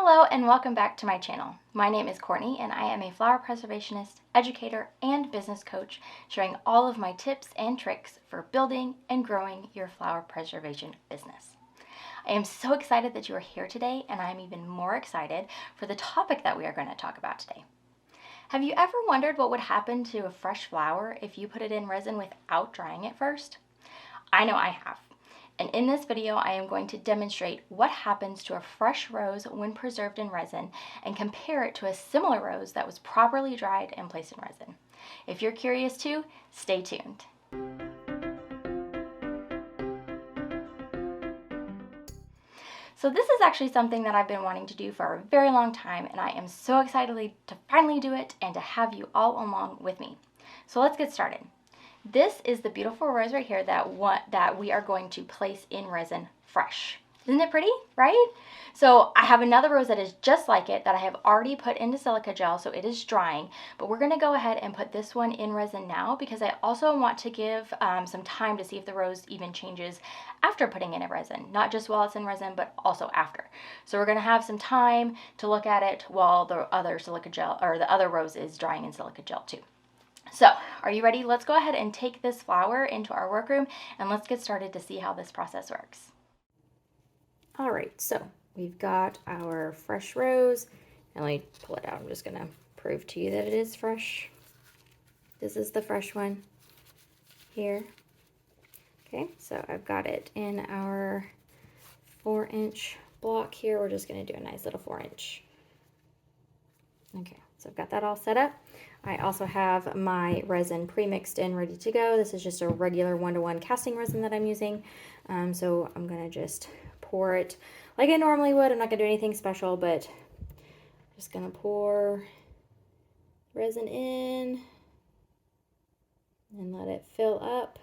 Hello and welcome back to my channel. My name is Courtney and I am a flower preservationist, educator, and business coach, sharing all of my tips and tricks for building and growing your flower preservation business. I am so excited that you are here today, and I'm even more excited for the topic that we are going to talk about today. Have you ever wondered what would happen to a fresh flower if you put it in resin without drying it first? I know I have. And in this video, I am going to demonstrate what happens to a fresh rose when preserved in resin and compare it to a similar rose that was properly dried and placed in resin. If you're curious too, stay tuned. So this is actually something that I've been wanting to do for a very long time, and I am so excited to finally do it and to have you all along with me. So let's get started. This is the beautiful rose right here that we are going to place in resin fresh. Isn't it pretty, right? So I have another rose that is just like it that I have already put into silica gel, so it is drying, but we're gonna go ahead and put this one in resin now because I also want to give some time to see if the rose even changes after putting in a resin, not just while it's in resin, but also after. So we're gonna have some time to look at it while the other silica gel, or the other rose, is drying in silica gel too. So, are you ready? Let's go ahead and take this flower into our workroom and let's get started to see how this process works. All right, so we've got our fresh rose, and let me pull it out. I'm just gonna prove to you that it is fresh. This is the fresh one here. Okay, so I've got it in our 4-inch block here. We're just gonna do a nice little 4-inch. Okay, so I've got that all set up. I also have my resin pre-mixed and ready to go. This is just a regular 1-to-1 casting resin that I'm using. So I'm gonna just pour it like I normally would. I'm not gonna do anything special, but just gonna pour resin in and let it fill up.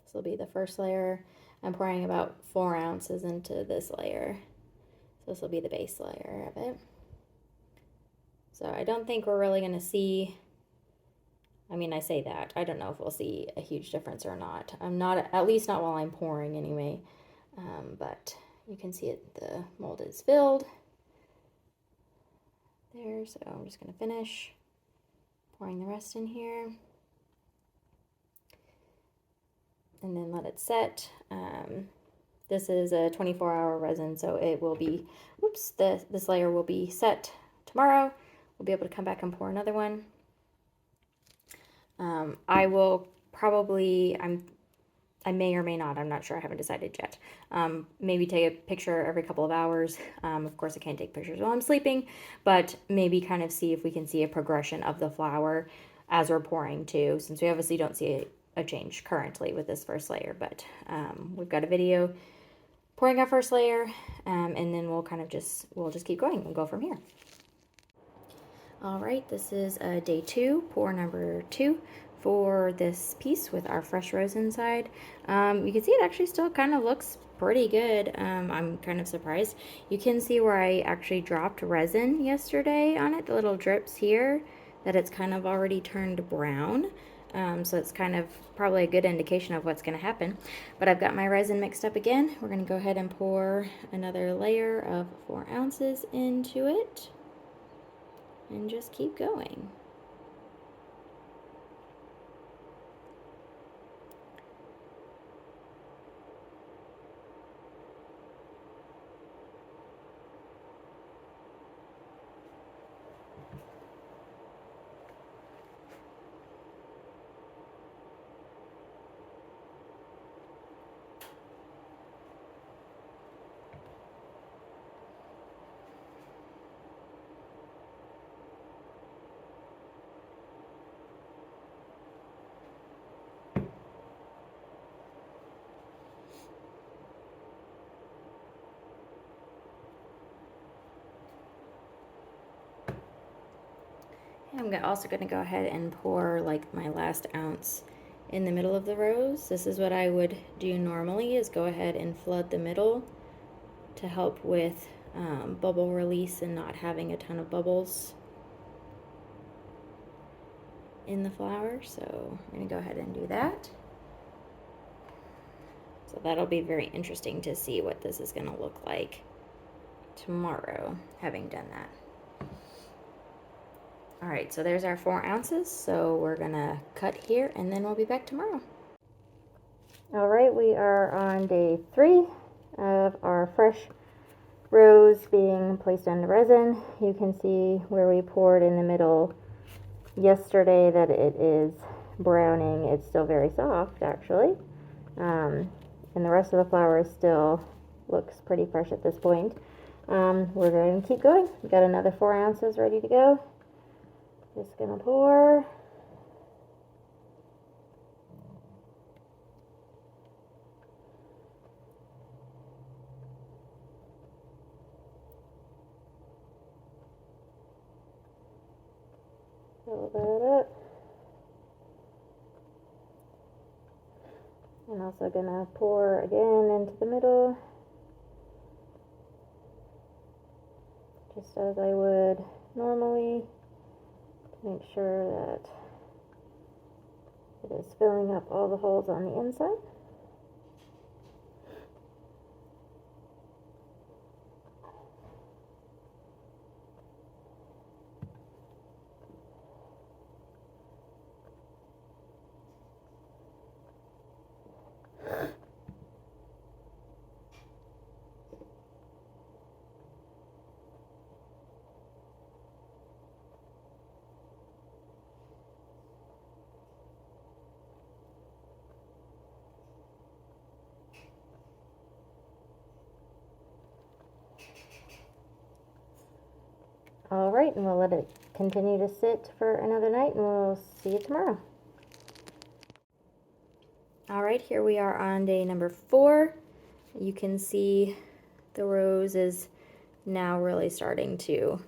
This will be the first layer. I'm pouring about 4 ounces into this layer. So this will be the base layer of it. So I don't think we're really going to see, I mean, I say that, I don't know if we'll see a huge difference or not. I'm not, at least not while I'm pouring anyway. But you can see it, the mold is filled there. So I'm just going to finish pouring the rest in here. And then let it set. This is a 24-hour resin, so it will be, this layer will be set tomorrow. We'll be able to come back and pour another one. I will probably, I may or may not, I'm not sure, I haven't decided yet. Maybe take a picture every couple of hours. Of course, I can't take pictures while I'm sleeping, but maybe kind of see if we can see a progression of the flower as we're pouring too, since we obviously don't see a change currently with this first layer, but we've got a video pouring our first layer, and then we'll just keep going and go from here. All right, this is day 2, pour number 2 for this piece with our fresh rose inside. You can see it actually still kind of looks pretty good. I'm kind of surprised. You can see where I actually dropped resin yesterday on it, the little drips here, that it's kind of already turned brown. So it's kind of probably a good indication of what's going to happen. But I've got my resin mixed up again. We're going to go ahead and pour another layer of 4 ounces into it and just keep going. I'm also going to go ahead and pour like my last ounce in the middle of the rose. This is what I would do normally, is go ahead and flood the middle to help with bubble release and not having a ton of bubbles in the flower. So I'm going to go ahead and do that. So that'll be very interesting to see what this is going to look like tomorrow, having done that. All right, so there's our 4 ounces. So we're gonna cut here and then we'll be back tomorrow. All right, we are on day 3 of our fresh rose being placed on the resin. You can see where we poured in the middle yesterday that it is browning. It's still very soft actually. And the rest of the flower still looks pretty fresh at this point. We're going to keep going. We got another 4 ounces ready to go. Just gonna pour. Fill that up. I'm also gonna pour again into the middle, just as I would normally. Make sure that it is filling up all the holes on the inside. All right, and we'll let it continue to sit for another night, and we'll see you tomorrow. All right, here we are on day number 4. You can see the rose is now really starting to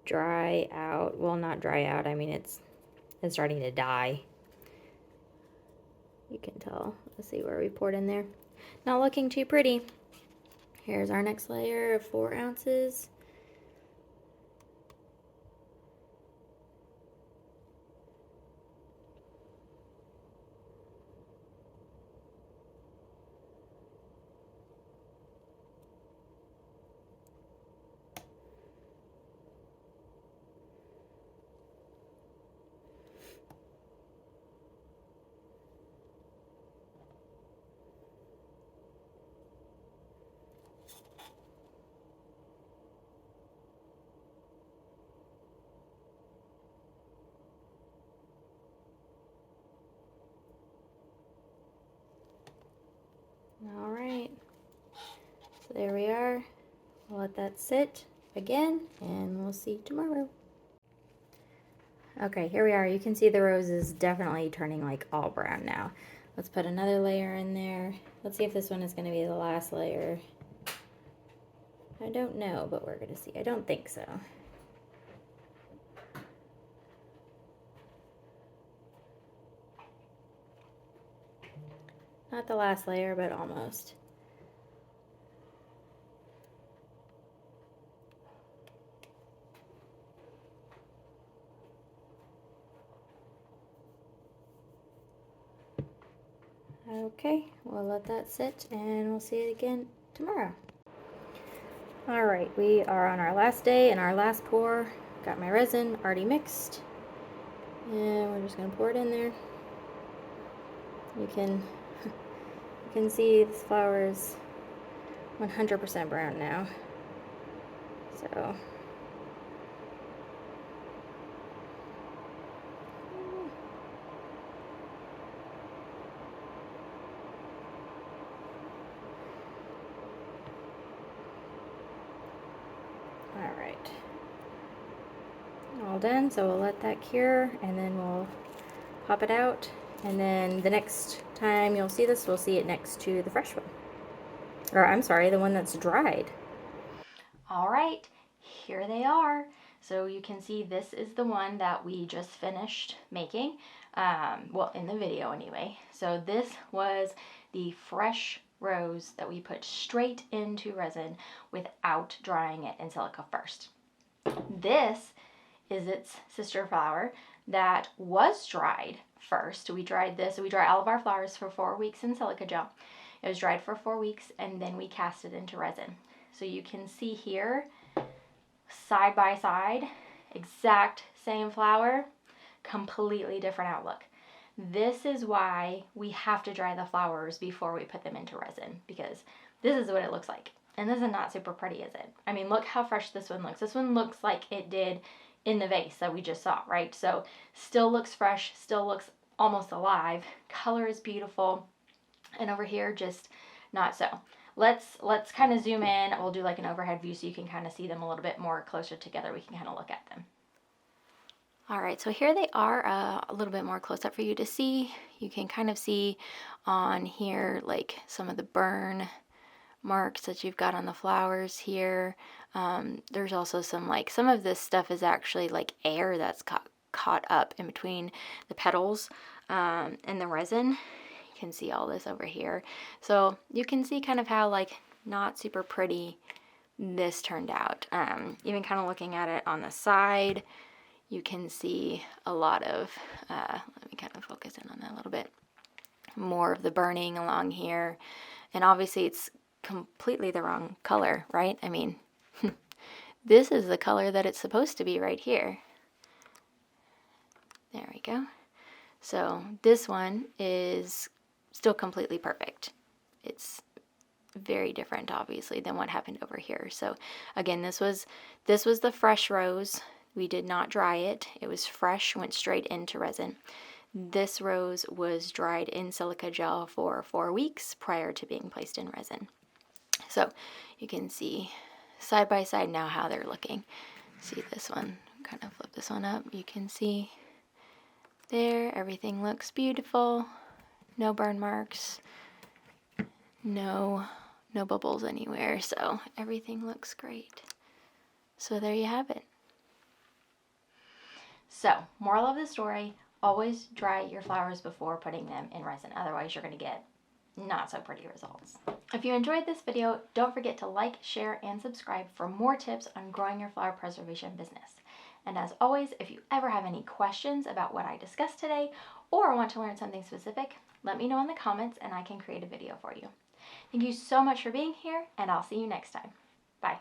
dry out. Well, not dry out. I mean, it's starting to die. You can tell. Let's see where we poured in there. Not looking too pretty. Here's our next layer of 4 ounces. All right, so there we are. We'll let that sit again, and we'll see you tomorrow. Okay, here we are. You can see the rose is definitely turning like all brown now. Let's put another layer in there. Let's see if this one is going to be the last layer. I don't know, but we're going to see. I don't think so. Not the last layer, but almost. Okay, we'll let that sit and we'll see it again tomorrow. All right, we are on our last day and our last pour. Got my resin already mixed, and we're just gonna pour it in there. You can see this flower is 100% brown now. So all right, all done. So we'll let that cure and then we'll pop it out, and then the next time you'll see this, we'll see it next to the fresh one, or I'm sorry, the one that's dried. All right, here they are. So you can see this is the one that we just finished making, well, in the video anyway. So this was the fresh rose that we put straight into resin without drying it in silica first. This is its sister flower. that was dried first. We dried this, we dry all of our flowers for 4 weeks in silica gel. It was dried for 4 weeks, and then we cast it into resin. So you can see here, side by side, exact same flower, completely different outlook. This is why we have to dry the flowers before we put them into resin, because this is what it looks like. And this is not super pretty, is it? I mean, look how fresh this one looks. This one looks like it did in the vase that we just saw, right? So still looks fresh, still looks almost alive. Color is beautiful. And over here, just not so. Let's kind of zoom in. We'll do like an overhead view so you can kind of see them a little bit more closer together. We can kind of look at them. All right, so here they are a little bit more close up for you to see. You can kind of see on here like some of the burn marks that you've got on the flowers here. There's also some of this stuff is actually like air that's caught up in between the petals and the resin. You can see all this over here. So you can see kind of how like not super pretty this turned out. Even kind of looking at it on the side, you can see a lot of, let me kind of focus in on that a little bit, more of the burning along here. And obviously it's completely the wrong color, right? I mean, this is the color that it's supposed to be right here. There we go. So this one is still completely perfect. It's very different, obviously, than what happened over here. So again, this was the fresh rose. We did not dry it. It was fresh, went straight into resin. This rose was dried in silica gel for 4 weeks prior to being placed in resin. So you can see side by side now how they're looking. See this one, kind of flip this one up. You can see there, everything looks beautiful. No burn marks, no bubbles anywhere. So everything looks great. So there you have it. So, moral of the story, always dry your flowers before putting them in resin. Otherwise, you're going to get not so pretty results. If you enjoyed this video, don't forget to like, share, and subscribe for more tips on growing your flower preservation business. And as always, if you ever have any questions about what I discussed today or want to learn something specific, let me know in the comments and I can create a video for you. Thank you so much for being here, and I'll see you next time. Bye.